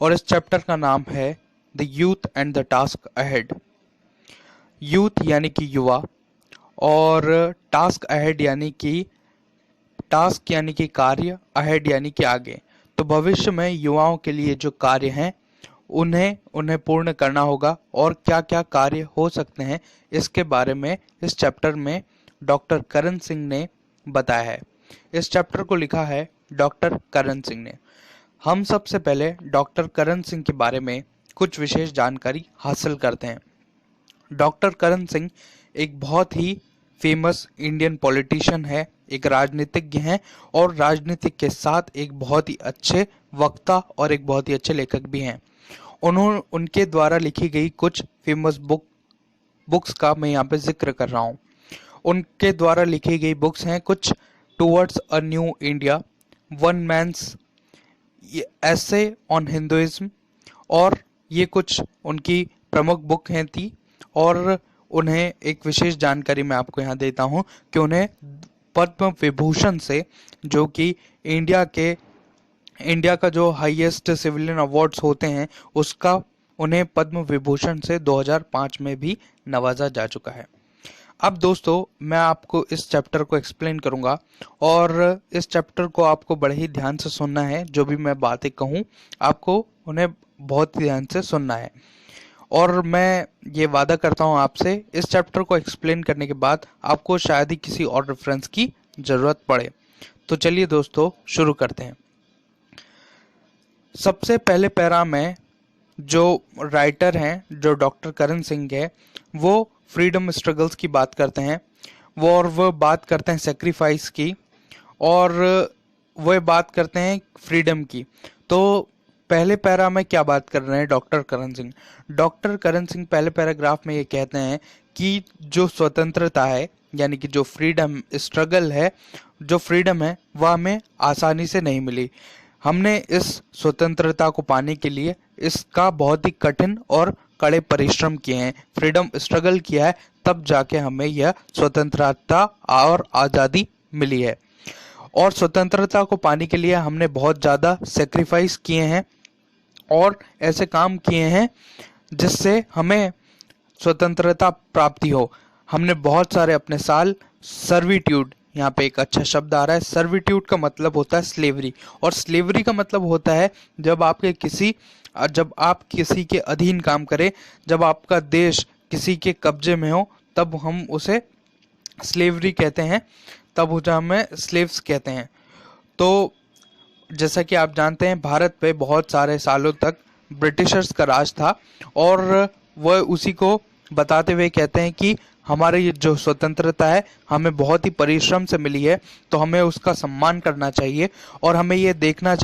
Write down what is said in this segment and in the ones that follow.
और इस चैप्टर का नाम है the youth and the task ahead. Youth यानी कि युवा, और टास्क अहेड यानी कि कार्य, अहेड यानी कि आगे। तो भविष्य में युवाओं के लिए जो कार्य हैं उन्हें उन्हें पूर्ण करना होगा, और क्या क्या कार्य हो सकते हैं इसके बारे में इस चैप्टर में डॉक्टर करण सिंह ने बताया है। इस चैप्टर को लिखा है डॉक्टर करण सिंह ने। हम सबसे पहले डॉक्टर करण सिंह के बारे में कुछ विशेष जानकारी हासिल करते हैं। डॉक्टर करण सिंह एक बहुत ही फेमस इंडियन पॉलिटिशियन है, एक राजनीतिज्ञ हैं, और राजनीति के साथ एक बहुत ही अच्छे वक्ता और एक बहुत ही अच्छे लेखक भी हैं। उनके द्वारा लिखी गई कुछ फेमस बुक्स का मैं यहाँ पे जिक्र कर रहा हूँ। उनके द्वारा लिखी गई बुक्स हैं कुछ towards a new India, one man's essays on Hinduism, और ये कुछ उनकी प्रमुख बुक हैं थी। और उन्हें एक विशेष जानकारी मैं आपको यहाँ देता हूँ कि उन्हें पद्म विभूषण से, जो कि इंडिया का जो हाईएस्ट सिविलियन अवार्ड्स होते हैं, उसका उन्हें पद्म विभूषण से 2005 में भी नवाजा जा चुका है। अब दोस्तों, मैं आपको इस चैप्टर को एक्सप्लेन करूंगा, और इस चैप्टर को आपको बड़े ही ध्यान से सुनना है। जो भी मैं बातें कहूं आपको उन्हें बहुत ध्यान से सुनना है, और मैं ये वादा करता हूं आपसे, इस चैप्टर को एक्सप्लेन करने के बाद आपको शायद ही किसी और रेफरेंस की जरूरत पड़े। तो चलिए दोस्तों, शुरू करते हैं। सबसे पहले पैरा में जो राइटर हैं, जो डॉक्टर करण सिंह है, वो फ्रीडम स्ट्रगल्स की बात करते हैं, वो बात करते हैं सेक्रीफाइस की, और वो बात करते हैं फ्रीडम की। तो पहले पैरा में क्या बात कर रहे हैं डॉक्टर करण सिंह? डॉक्टर करण सिंह पहले पैराग्राफ में ये कहते हैं कि जो स्वतंत्रता है, यानी कि जो फ्रीडम स्ट्रगल है, जो फ्रीडम है, वह हमें आसानी से नहीं मिली। हमने इस स्वतंत्रता को पाने के लिए इसका बहुत ही कठिन और कड़े परिश्रम किए हैं, फ्रीडम स्ट्रगल किया है, तब जाके हमें यह स्वतंत्रता और आज़ादी मिली है। और स्वतंत्रता को पाने के लिए हमने बहुत ज़्यादा सेक्रीफाइस किए हैं और ऐसे काम किए हैं जिससे हमें स्वतंत्रता प्राप्ति हो। हमने बहुत सारे अपने साल सर्विट्यूड, यहाँ पे एक अच्छा शब्द आ रहा है, सर्विट्यूड का मतलब होता है स्लेवरी, और स्लेवरी का मतलब होता है जब आप किसी के अधीन काम करें, जब आपका देश किसी के कब्जे में हो, तब हम उसे स्लेवरी कहते हैं, तब उसे हमें स्लेव्स कहते हैं। तो जैसा कि आप जानते हैं, भारत पे बहुत सारे सालों तक ब्रिटिशर्स का राज था, और वह उसी को बताते हुए कहते हैं कि हमारे ये जो स्वतंत्रता है हमें बहुत ही परिश्रम से मिली है, तो हमें उसका सम्मान करना चाहिए, और हमें यह देखना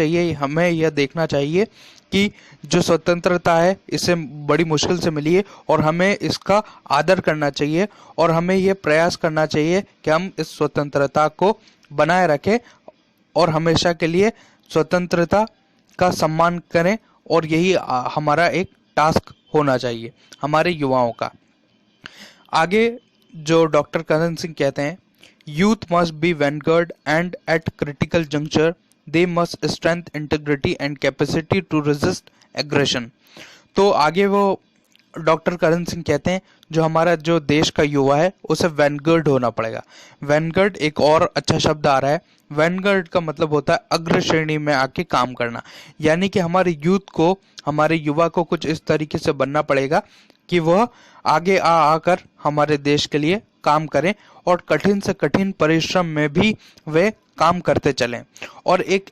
चाहिए कि जो स्वतंत्रता है इसे बड़ी मुश्किल से मिली है, और हमें इसका आदर करना चाहिए, और हमें यह प्रयास करना चाहिए कि हम इस स्वतंत्रता को बनाए रखें और हमेशा के लिए स्वतंत्रता का सम्मान करें। और यही हमारा एक टास्क होना चाहिए हमारे युवाओं का। आगे जो डॉक्टर करण सिंह कहते हैं, youth must be vanguard and at critical juncture they must strength, integrity and capacity to resist aggression. तो आगे वो डॉक्टर करण सिंह कहते हैं जो हमारा जो देश का युवा है उसे वैनगार्ड होना पड़ेगा। वैनगार्ड एक और अच्छा शब्द आ रहा है। वैनगार्ड का मतलब होता है अग्र श्रेणी में आके काम करना, यानी कि हमारे यूथ को, हमारे युवा को कुछ इस तरीके से बनना पड़ेगा कि वह आगे आकर हमारे देश के लिए काम करें, और कठिन से कठिन परिश्रम में भी वे काम करते चलें, और एक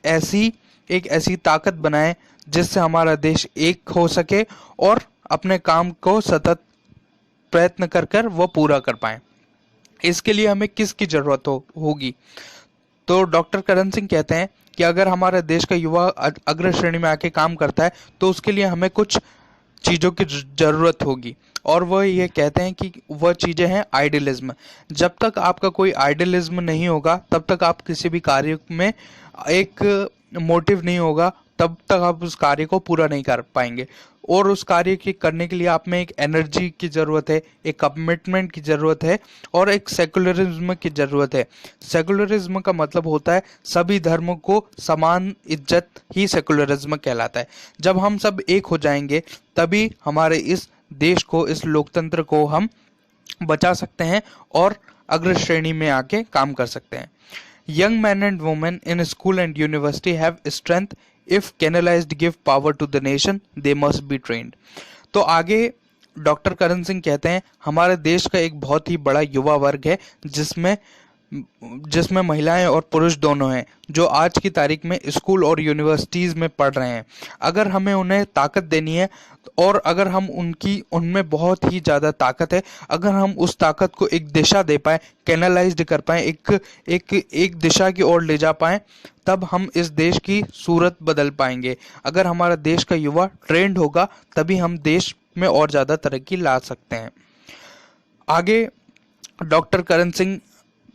ऐसी ताकत बनाएं जिससे हमारा देश एक हो सके और अपने काम को सतत प्रयत्न कर वो पूरा कर पाए। इसके लिए हमें किसकी जरूरत होगी? तो डॉक्टर करण सिंह कहते हैं कि अगर हमारे देश का युवा अग्र श्रेणी में आके काम करता है तो उसके लिए हमें कुछ चीज़ों की ज़रूरत होगी, और वह ये कहते हैं कि वह चीज़ें हैं आइडियलिज्म। जब तक आपका कोई आइडियलिज्म नहीं होगा, तब तक आप किसी भी कार्य में एक मोटिव नहीं होगा, तब तक आप उस कार्य को पूरा नहीं कर पाएंगे। और उस कार्य के करने के लिए आप में एक एनर्जी की ज़रूरत है, एक कमिटमेंट की ज़रूरत है और एक सेकुलरिज्म की ज़रूरत है। सेकुलरिज्म का मतलब होता है सभी धर्मों को समान इज्जत ही सेकुलरिज्म कहलाता है। जब हम सब एक हो जाएंगे तभी हमारे इस देश को, इस लोकतंत्र को हम बचा सकते हैं और अग्र श्रेणी में आके काम कर सकते हैं। Young men and women in school and university have strength if canalized give power to the nation, they must be trained। तो आगे डॉक्टर करण सिंह कहते हैं हमारे देश का एक बहुत ही बड़ा युवा वर्ग है जिसमें महिलाएं और पुरुष दोनों हैं, जो आज की तारीख में स्कूल और यूनिवर्सिटीज में पढ़ रहे हैं। अगर हमें उन्हें ताकत देनी है और अगर हम उनमें बहुत ही ज़्यादा ताकत है, अगर हम उस ताकत को एक दिशा दे पाए, कैनलाइज्ड कर पाए, एक दिशा की ओर ले जा पाए, तब हम इस देश की सूरत बदल पाएंगे। अगर हमारा देश का युवा ट्रेंड होगा तभी हम देश में और ज़्यादा तरक्की ला सकते हैं। आगे डॉक्टर करण सिंह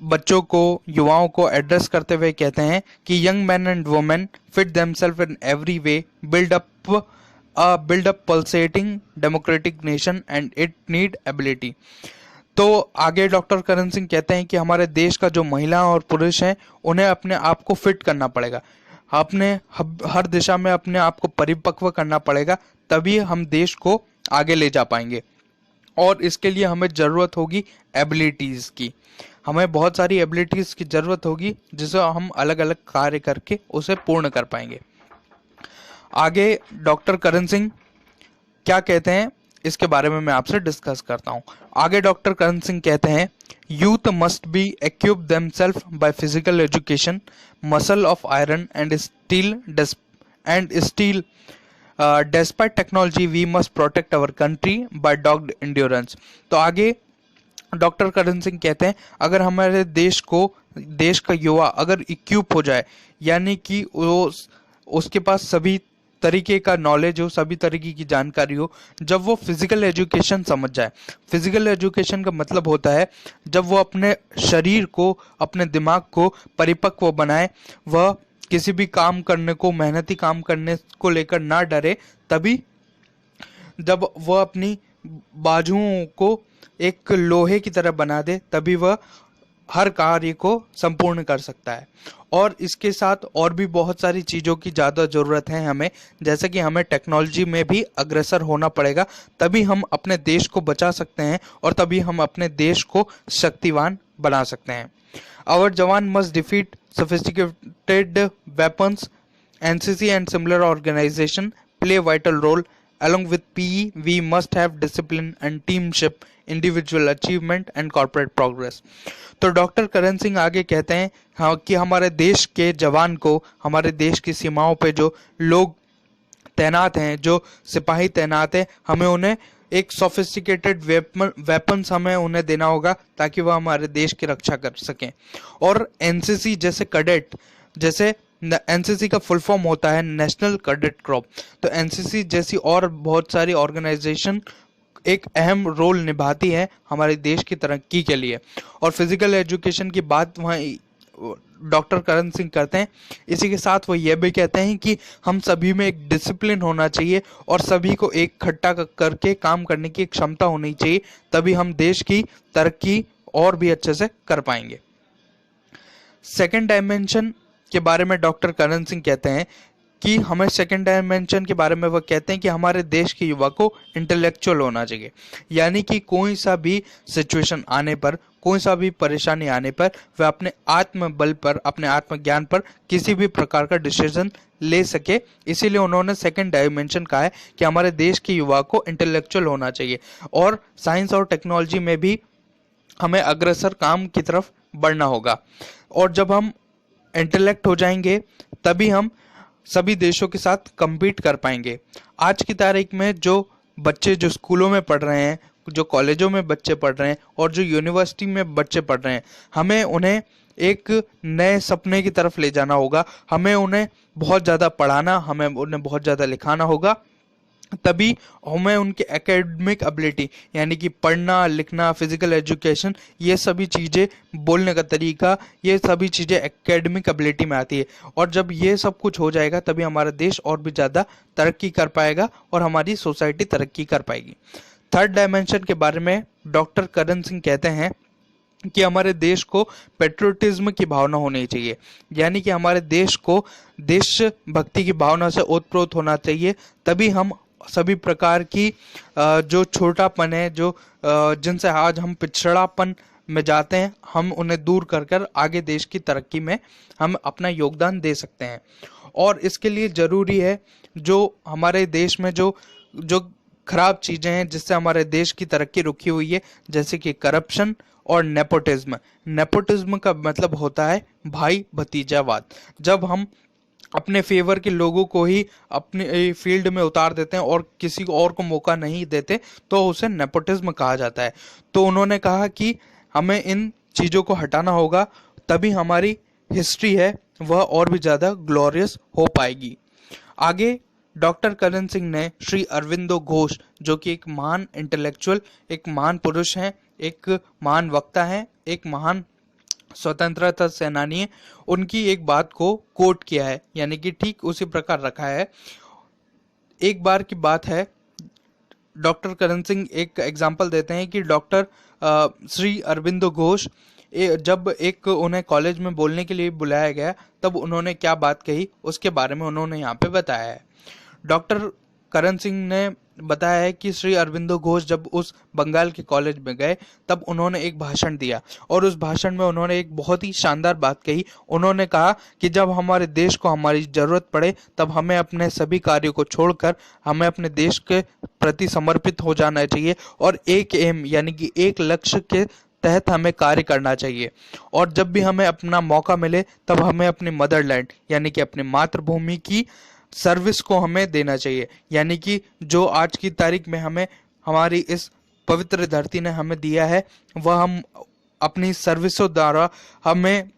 बच्चों को, युवाओं को एड्रेस करते हुए कहते हैं कि young man and women fit themselves in every way, build up pulsating democratic nation and it need ability. तो आगे डॉक्टर करण सिंह कहते हैं कि हमारे देश का जो महिला और पुरुष हैं उन्हें अपने आप को फिट करना पड़ेगा, अपने हर दिशा में अपने आप को परिपक्व करना पड़ेगा, तभी हम देश को आगे ले जा पाएंगे। और इसके लिए हमें ज़रूरत होगी एबिलिटीज़ की, हमें बहुत सारी एबिलिटीज़ की ज़रूरत होगी जिसे हम अलग अलग कार्य करके उसे पूर्ण कर पाएंगे। आगे डॉक्टर करण सिंह क्या कहते हैं इसके बारे में मैं आपसे डिस्कस करता हूं। आगे डॉक्टर करण सिंह कहते हैं youth must be equip themselves by physical education, muscle of iron and steel despite technology we must protect our country by dogged endurance. तो आगे डॉक्टर करण सिंह कहते हैं अगर हमारे देश का युवा अगर इक्विप हो जाए, यानी कि उसके पास सभी तरीके का नॉलेज हो, सभी तरीके की जानकारी हो, जब वो फिजिकल एजुकेशन समझ जाए। फिजिकल एजुकेशन का मतलब होता है जब वो अपने शरीर को, अपने दिमाग को परिपक्व बनाए, वह किसी भी काम करने को, मेहनती काम करने को लेकर ना डरे, तभी जब वह अपनी बाजुओं को एक लोहे की तरह बना दे तभी वह हर कार्य को संपूर्ण कर सकता है। और इसके साथ और भी बहुत सारी चीज़ों की ज़्यादा ज़रूरत है हमें, जैसे कि हमें टेक्नोलॉजी में भी अग्रसर होना पड़ेगा, तभी हम अपने देश को बचा सकते हैं और तभी हम अपने देश को शक्तिवान बना सकते हैं। आवर जवान must defeat sophisticated weapons, NCC and similar organization play a vital role. Along with PE, we must have discipline and teamship, individual achievement and corporate progress. तो डॉक्टर करण सिंह आगे कहते हैं हाँ कि हमारे देश के जवान को, हमारे देश की सीमाओं पे जो लोग तैनात हैं, जो सिपाही तैनात हैं, हमें उन्हें एक सोफिस्टिकेटेड वेपन्स हमें उन्हें देना होगा ताकि वह हमारे देश की रक्षा कर सकें। और एनसीसी जैसे कैडेट, जैसे एनसीसी का फुल फॉर्म होता है नेशनल कैडेट कॉर्प, तो एनसीसी जैसी और बहुत सारी ऑर्गेनाइजेशन एक अहम रोल निभाती है हमारे देश की तरक्की के लिए। और फिजिकल एजुकेशन की बात वहाँ डॉक्टर करण सिंह करते हैं। इसी के साथ वो ये भी कहते हैं कि हम सभी में एक डिसिप्लिन होना चाहिए और सभी को एक इकट्ठा करके काम करने की क्षमता होनी चाहिए, तभी हम देश की तरक्की और भी अच्छे से कर पाएंगे। सेकंड डायमेंशन के बारे में डॉक्टर करण सिंह कहते हैं कि हमें सेकंड डायमेंशन के बारे में वो कहते हैं कि हमारे देश के युवा को इंटेलेक्चुअल होना चाहिए, यानी कि कोई सा भी सिचुएशन आने पर, कोई सा भी परेशानी आने पर वह अपने आत्मबल पर, अपने आत्मज्ञान पर किसी भी प्रकार का डिसीजन ले सके। इसीलिए उन्होंने सेकंड डायमेंशन कहा है कि हमारे देश के युवा को इंटेलेक्चुअल होना चाहिए और साइंस और टेक्नोलॉजी में भी हमें अग्रसर काम की तरफ बढ़ना होगा। और जब हम इंटेलेक्ट हो जाएंगे तभी हम सभी देशों के साथ compete कर पाएंगे। आज की तारीख में जो बच्चे जो स्कूलों में पढ़ रहे हैं, जो कॉलेजों में बच्चे पढ़ रहे हैं और जो यूनिवर्सिटी में बच्चे पढ़ रहे हैं, हमें उन्हें एक नए सपने की तरफ ले जाना होगा। हमें उन्हें बहुत ज़्यादा पढ़ाना, हमें उन्हें बहुत ज़्यादा लिखाना होगा तभी हमें उनके एकेडमिक एबिलिटी यानी कि पढ़ना लिखना, फिजिकल एजुकेशन, ये सभी चीज़ें, बोलने का तरीका, ये सभी चीज़ें एकेडमिक एबिलिटी में आती है। और जब ये सब कुछ हो जाएगा तभी हमारा देश और भी ज़्यादा तरक्की कर पाएगा और हमारी सोसाइटी तरक्की कर पाएगी। थर्ड डायमेंशन के बारे में डॉक्टर करण सिंह कहते हैं कि हमारे देश को पेट्रियोटिज्म की भावना होनी चाहिए, यानी कि हमारे देश को देशभक्ति की भावना से ओतप्रोत होना चाहिए। तभी हम सभी प्रकार की जो छोटापन है, जो जिनसे आज हम पिछड़ापन में जाते हैं, हम उन्हें दूर कर कर आगे देश की तरक्की में हम अपना योगदान दे सकते हैं। और इसके लिए जरूरी है जो हमारे देश में जो जो खराब चीजें हैं जिससे हमारे देश की तरक्की रुकी हुई है, जैसे कि करप्शन और नेपोटिज्म। नेपोटिज्म का मतलब होता है भाई भतीजावाद। जब हम अपने फेवर के लोगों को ही अपने फील्ड में उतार देते हैं और किसी और को मौका नहीं देते तो उसे नेपोटिज्म कहा जाता है। तो उन्होंने कहा कि हमें इन चीज़ों को हटाना होगा, तभी हमारी हिस्ट्री है वह और भी ज़्यादा ग्लोरियस हो पाएगी। आगे डॉक्टर करण सिंह ने श्री अरविंदो घोष, जो कि एक महान इंटेलेक्चुअल, एक महान पुरुष हैं, एक महान वक्ता हैं, एक महान स्वतंत्रता सेनानी है, उनकी एक बात को कोट किया है, यानी कि ठीक उसी प्रकार रखा है। एक बार की बात है, डॉक्टर करण सिंह एक एग्जाम्पल देते हैं कि डॉक्टर श्री अरविंदो घोष जब एक उन्हें कॉलेज में बोलने के लिए बुलाया गया तब उन्होंने क्या बात कही उसके बारे में उन्होंने यहाँ पे बताया है। डॉक्टर करण सिंह ने बताया है कि श्री अरविंदो घोष जब उस बंगाल के कॉलेज में गए तब उन्होंने एक भाषण दिया और उस भाषण में उन्होंने एक बहुत ही शानदार बात कही। उन्होंने कहा कि जब हमारे देश को हमारी जरूरत पड़े तब हमें अपने सभी कार्यों को छोड़कर हमें अपने देश के प्रति समर्पित हो जाना चाहिए और एक एम यानी कि एक लक्ष्य के तहत हमें कार्य करना चाहिए। और जब भी हमें अपना मौका मिले तब हमें अपने मदरलैंड यानी कि अपने मातृभूमि की सर्विस को हमें देना चाहिए, यानी कि जो आज की तारीख में हमें हमारी इस पवित्र धरती ने हमें दिया है वह हम अपनी सर्विसों द्वारा हमें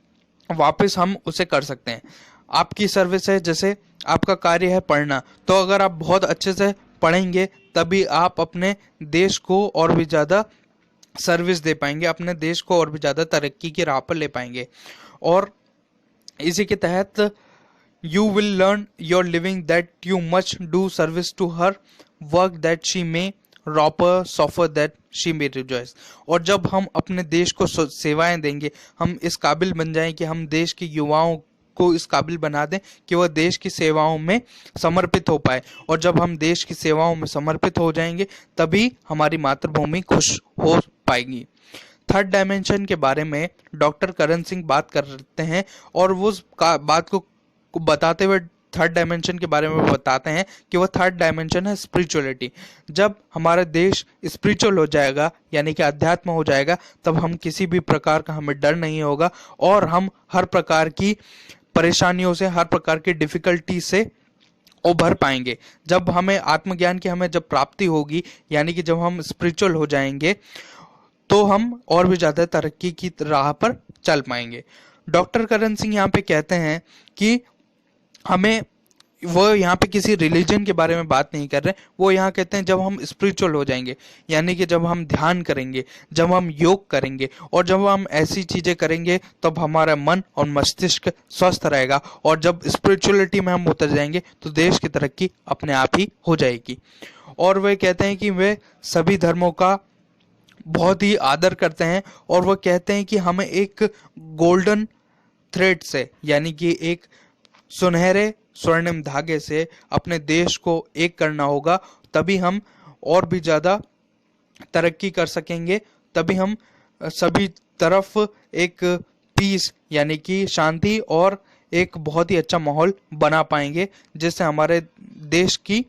वापस हम उसे कर सकते हैं। आपकी सर्विस है, जैसे आपका कार्य है पढ़ना, तो अगर आप बहुत अच्छे से पढ़ेंगे तभी आप अपने देश को और भी ज़्यादा सर्विस दे पाएंगे, अपने देश को और भी ज़्यादा तरक्की की राह पर ले पाएंगे। और इसी के तहत You will learn your living that you must do service to her, work that she may, proper suffer that she may rejoice। और जब हम अपने देश को सेवाएं देंगे, हम इस काबिल बन जाएं कि हम देश के युवाओं को इस काबिल बना दें कि वह देश की सेवाओं में समर्पित हो पाए। और जब हम देश की सेवाओं में समर्पित हो जाएंगे तभी हमारी मातृभूमि खुश हो पाएगी। थर्ड डायमेंशन के बारे में डॉक्टर करण सिंह बात करते हैं और वो बात को बताते हुए थर्ड डायमेंशन के बारे में बताते हैं कि वह थर्ड डायमेंशन है स्पिरिचुअलिटी। जब हमारा देश स्पिरिचुअल हो जाएगा यानी कि अध्यात्म हो जाएगा तब हम किसी भी प्रकार का हमें डर नहीं होगा और हम हर प्रकार की परेशानियों से, हर प्रकार की डिफिकल्टी से उभर पाएंगे। जब हमें आत्मज्ञान की हमें जब प्राप्ति होगी यानी कि जब हम स्पिरिचुअल हो जाएंगे तो हम और भी ज़्यादा तरक्की की राह पर चल पाएंगे। डॉक्टर करण सिंह यहाँ पे कहते हैं कि हमें, वो यहाँ पे किसी रिलीजन के बारे में बात नहीं कर रहे, वो यहाँ कहते हैं जब हम स्पिरिचुअल हो जाएंगे यानी कि जब हम ध्यान करेंगे, जब हम योग करेंगे और जब हम ऐसी चीज़ें करेंगे तब हमारा मन और मस्तिष्क स्वस्थ रहेगा। और जब स्पिरिचुअलिटी में हम उतर जाएंगे तो देश की तरक्की अपने आप ही हो जाएगी। और वे कहते हैं कि वे सभी धर्मों का बहुत ही आदर करते हैं और वो कहते हैं कि हमें एक गोल्डन थ्रेड से यानी कि एक सुनहरे स्वर्णिम धागे से अपने देश को एक करना होगा, तभी हम और भी ज़्यादा तरक्की कर सकेंगे, तभी हम सभी तरफ एक पीस यानी कि शांति और एक बहुत ही अच्छा माहौल बना पाएंगे जिससे हमारे देश की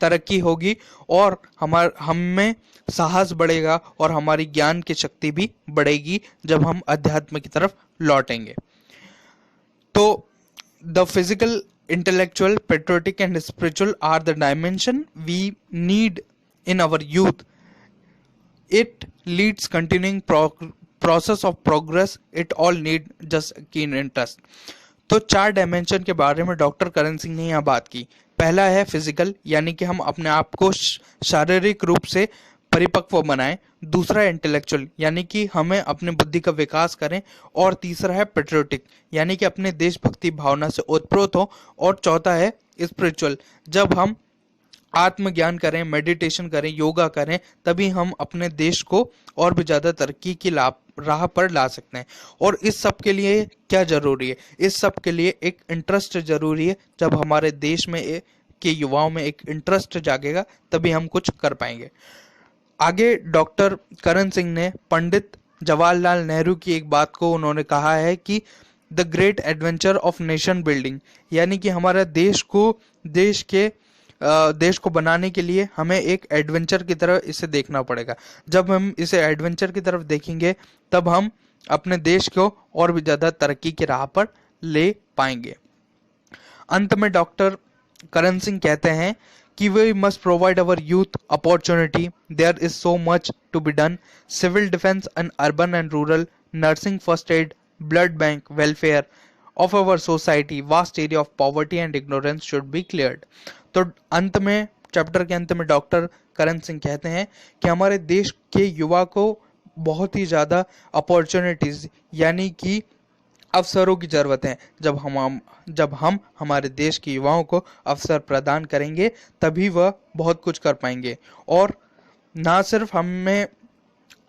तरक्की होगी और हम में साहस बढ़ेगा और हमारी ज्ञान की शक्ति भी बढ़ेगी जब हम अध्यात्म की तरफ लौटेंगे। तो the physical, intellectual, patriotic and spiritual are the dimension we need in our youth. It leads continuing process of progress. It all need just keen interest. तो चार डायमेंशन के बारे में डॉक्टर करण सिंह ने यहाँ बात की। पहला है फिजिकल, यानी कि हम अपने आप को शारीरिक रूप से परिपक्व बनाएं। दूसरा है इंटेलेक्चुअल, यानी कि हमें अपने बुद्धि का विकास करें। और तीसरा है पेट्रियोटिक, यानी कि अपने देशभक्ति भावना से ओतप्रोत हो। और चौथा है स्पिरिचुअल, जब हम आत्मज्ञान करें, मेडिटेशन करें, योगा करें, तभी हम अपने देश को और भी ज्यादा तरक्की की राह पर ला सकते हैं। और इस सब के लिए क्या जरूरी है? इस सब के लिए एक इंटरेस्ट जरूरी है। जब हमारे देश में के युवाओं में एक इंटरेस्ट जागेगा तभी हम कुछ कर पाएंगे। आगे डॉक्टर करण सिंह ने पंडित जवाहरलाल नेहरू की एक बात को उन्होंने कहा है कि the great adventure of nation building, यानी कि हमारा देश को बनाने के लिए हमें एक एडवेंचर की तरह इसे देखना पड़ेगा। जब हम इसे एडवेंचर की तरफ देखेंगे तब हम अपने देश को और भी ज्यादा तरक्की की राह पर ले पाएंगे। अंत में डॉक्टर करण सिंह कहते हैं कि we must provide our youth opportunity, there is so much to be done, civil defence and urban and rural, nursing, first aid, blood bank, welfare of our society, vast area of poverty and ignorance should be cleared। तो अंत में, chapter के अंत में doctor करण सिंह कहते हैं कि हमारे देश के युवा को बहुत ही ज्यादा अपॉर्चुनिटीज यानी कि अवसरों की जरूरत है। जब हम हमारे देश के युवाओं को अवसर प्रदान करेंगे तभी वह बहुत कुछ कर पाएंगे। और ना सिर्फ हमें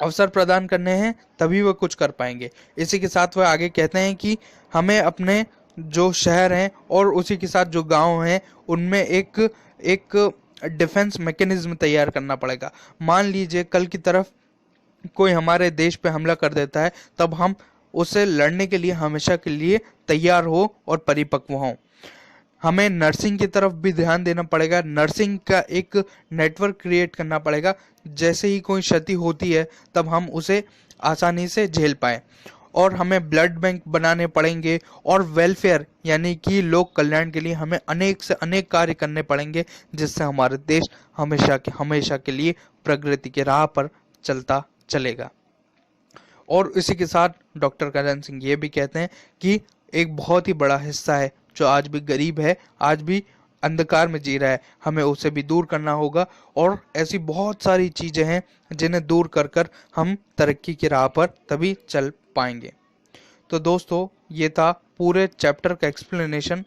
अवसर प्रदान करने हैं, तभी वह कुछ कर पाएंगे। इसी के साथ वह आगे कहते हैं कि हमें अपने जो शहर हैं और उसी के साथ जो गांव हैं उनमें एक डिफेंस मैकेनिज्म तैयार करना पड़ेगा। मान लीजिए कल की तरफ कोई हमारे देश पे हमला कर देता है, तब हम उसे लड़ने के लिए हमेशा के लिए तैयार हो और परिपक्व हों। हमें नर्सिंग की तरफ भी ध्यान देना पड़ेगा। नर्सिंग का एक नेटवर्क क्रिएट करना पड़ेगा, जैसे ही कोई क्षति होती है तब हम उसे आसानी से झेल पाए। और हमें ब्लड बैंक बनाने पड़ेंगे। और वेलफेयर यानी कि लोक कल्याण के लिए हमें अनेक से अनेक कार्य करने पड़ेंगे, जिससे हमारा देश हमेशा के लिए प्रगति की राह पर चलता चलेगा। और इसी के साथ डॉक्टर करण सिंह ये भी कहते हैं कि एक बहुत ही बड़ा हिस्सा है जो आज भी गरीब है, आज भी अंधकार में जी रहा है, हमें उसे भी दूर करना होगा। और ऐसी बहुत सारी चीजें हैं जिन्हें दूर कर कर हम तरक्की की राह पर तभी चल पाएंगे। तो दोस्तों, ये था पूरे चैप्टर का एक्सप्लेनेशन।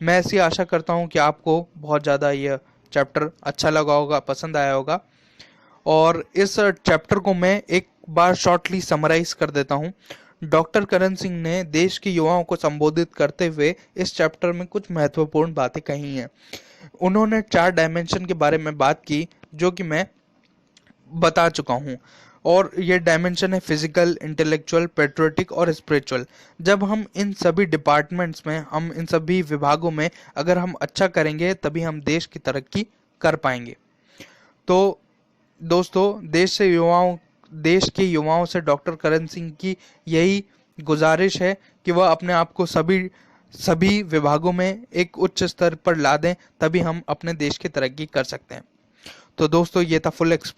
मैं ऐसी आशा करता हूँ कि आपको बहुत ज़्यादा यह चैप्टर अच्छा लगा होगा, पसंद आया होगा। और इस चैप्टर को मैं एक बार शॉर्टली समराइज कर देता हूँ। डॉक्टर करण सिंह ने देश के युवाओं को संबोधित करते हुए इस चैप्टर में कुछ महत्वपूर्ण बातें कही हैं। उन्होंने 4 डायमेंशन के बारे में बात की जो कि मैं बता चुका हूँ। और ये डायमेंशन है फिजिकल, इंटेलेक्चुअल, पेट्रियोटिक और स्पिरिचुअल। जब हम इन सभी डिपार्टमेंट्स में, हम इन सभी विभागों में अगर हम अच्छा करेंगे तभी हम देश की तरक्की कर पाएंगे। तो दोस्तों, देश के युवाओं से डॉक्टर करण सिंह की यही गुजारिश है कि वह अपने आप को सभी विभागों में एक उच्च स्तर पर ला दें, तभी हम अपने देश की तरक्की कर सकते हैं। तो दोस्तों, ये था फुल